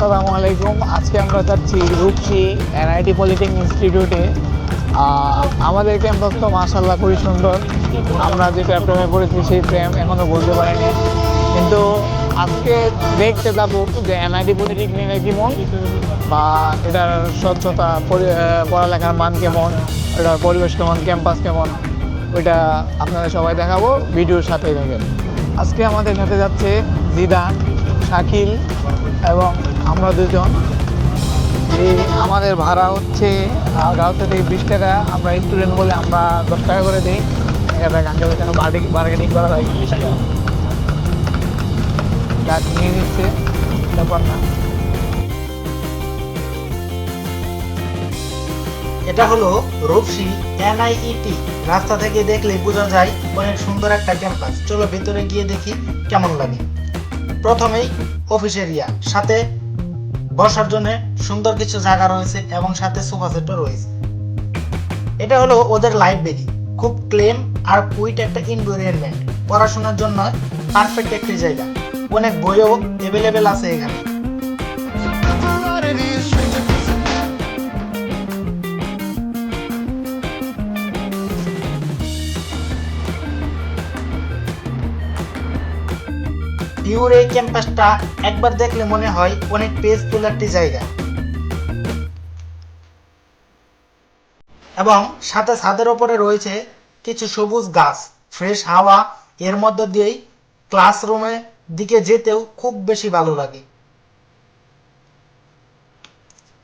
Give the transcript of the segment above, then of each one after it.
আসসালামু আলাইকুম। আজকে আমরা যাচ্ছি রূপসী এনআইটি পলিটেকনিক ইনস্টিটিউটে। আমাদের ক্যাম্পাস তো মাশাআল্লাহ খুবই সুন্দর। আমরা যেটা প্রেমে পড়েছি সেই প্রেম এখনও বলতে পারিনি, কিন্তু আজকে দেখতে যাবো যে এনআইটি পলিটেকনিকের কেমন, বা এটার স্বচ্ছতা, পড়ালেখার মান কেমন, এটার পরিবেশ কেমন, ক্যাম্পাস কেমন, ওইটা আপনারা সবাই দেখাবো। ভিডিওর সাথেই থাকেন। আজকে আমাদের সাথে যাচ্ছে জিদান, শাকিল এবং আমরা দুজন। এই আমাদের ভাড়া হচ্ছে গাঁওতে থেকে 20 টাকা। আমরা স্টুডেন্ট বলে আমরা 10 টাকা করে দিই। এবার গাঙ্গে বার্গেনিং করা হয় 20 টাকা। গাছ নিয়ে নিচ্ছে, ব্যাপার না। এটা হলো রূপসী এনআইইটি। রাস্তা থেকে দেখলে বোঝা যায় অনেক সুন্দর একটা ক্যাম্পাস। চলো ভিতরে গিয়ে দেখি কেমন লাগে। প্রথমেই অফিস এরিয়া, সাথে বসার জন্য সুন্দর কিছু জায়গা রয়েছে এবং সাথে সোফা সেটও রয়েছে। এটা হলো ওদের লাইব্রেরি, খুব ক্লিন আর কুইট একটা এনভায়রনমেন্ট। পড়াশোনার জন্য পারফেক্ট একটি জায়গা। অনেক বইও অ্যাভেলেবেল আছে এখানে। পিওর এই ক্যাম্পাসটা একবার দেখলে মনে হয় অনেক পিসফুল একটি জায়গা, এবং সাথে ছাদের ওপরে রয়েছে কিছু সবুজ গাছ, ফ্রেশ হাওয়া। এর মধ্য দিয়েই ক্লাসরুমের দিকে যেতেও খুব বেশি ভালো লাগে।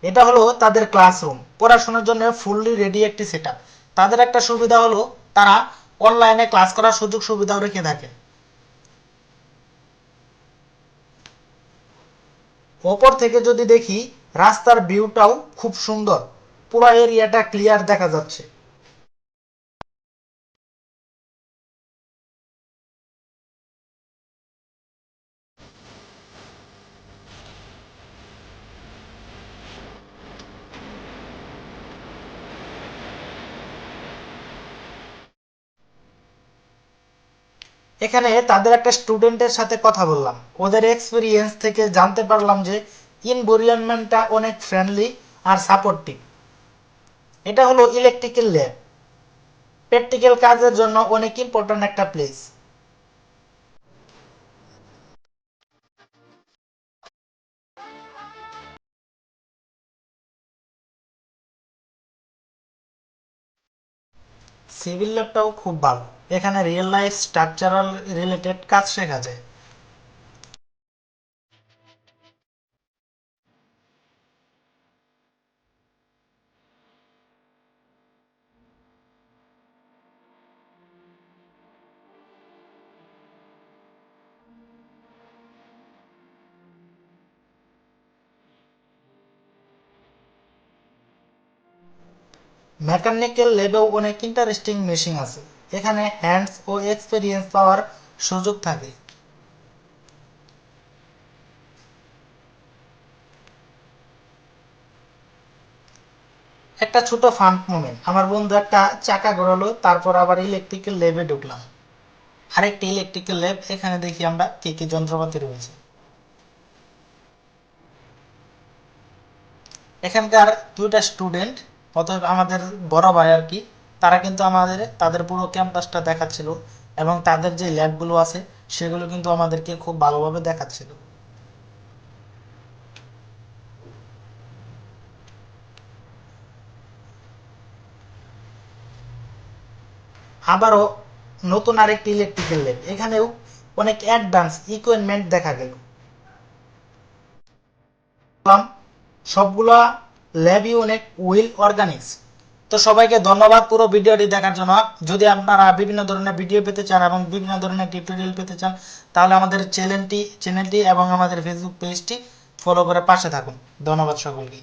এটা হলো তাদের ক্লাসরুম, পড়াশোনার জন্য ফুললি রেডি একটি সেটআপ। তাদের একটা সুবিধা হলো তারা অনলাইনে ক্লাস করার সুযোগ সুবিধাও রেখে থাকে। ওপর থেকে যদি দেখি, রাস্তার ভিউটাও খুব সুন্দর। পুরো এরিয়াটা ক্লিয়ার দেখা যাচ্ছে। এখানে তাদের একটা স্টুডেন্টের সাথে কথা বললাম। ওদের এক্সপিরিয়েন্স থেকে জানতে পারলাম যে এনভায়রনমেন্টটা অনেক ফ্রেন্ডলি আর সাপোর্টিভ। এটা হলো ইলেকট্রিক্যাল ল্যাব, প্র্যাকটিক্যাল কাজের জন্য অনেক ইম্পর্ট্যান্ট একটা প্লেস। সিভিল ল্যাবটাও খুব ভালো। এখানে রিয়েল লাইফ স্ট্রাকচারাল রিলেটেড কাজ শেখা যায়। মেকানিক্যাল ল্যাবেও অনেক ইন্টারেস্টিং মেশিন আছে। এখানে হ্যান্ডস ও এক্সপিরিয়েন্স পাওয়ার সুযোগ থাকে। একটা ছোট ফান মোমেন্ট, আমার বন্ধু একটা চাকা ঘোরালো, তারপর আবার ইলেকট্রিক্যাল ল্যাবে ঢুকলাম। আরেকটি ইলেকট্রিক্যাল ল্যাব, এখানে দেখি আমরা কি কি যন্ত্রপাতি রয়েছে। এখানকার দুইটা স্টুডেন্ট, অতএব আমাদের বড় ভাই আর কি, তারা কিন্তু আমাদের তাদের পুরো ক্যাম্পাসটা দেখাচ্ছিল, এবং তাদের যে ল্যাবগুলো আছে সেগুলো কিন্তু আমাদেরকে খুব ভালোভাবে দেখাচ্ছিল। আবারও নতুন আরেকটি ইলেকট্রিক্যাল ল্যাব, এখানেও অনেক অ্যাডভান্স ইকুইপমেন্ট দেখা গেল। সবগুলা ল্যাবই অনেক ওয়েল অর্গানাইজ। তো সবাইকে ধন্যবাদ পুরো ভিডিওটি দেখার জন্য। যদি আপনারা বিভিন্ন ধরনের ভিডিও পেতে চান এবং বিভিন্ন ধরনের টিউটোরিয়াল পেতে চান, তাহলে আমাদের চ্যানেলটি এবং আমাদের ফেসবুক পেজটি ফলো করে পাশে থাকুন। ধন্যবাদ সকলকে।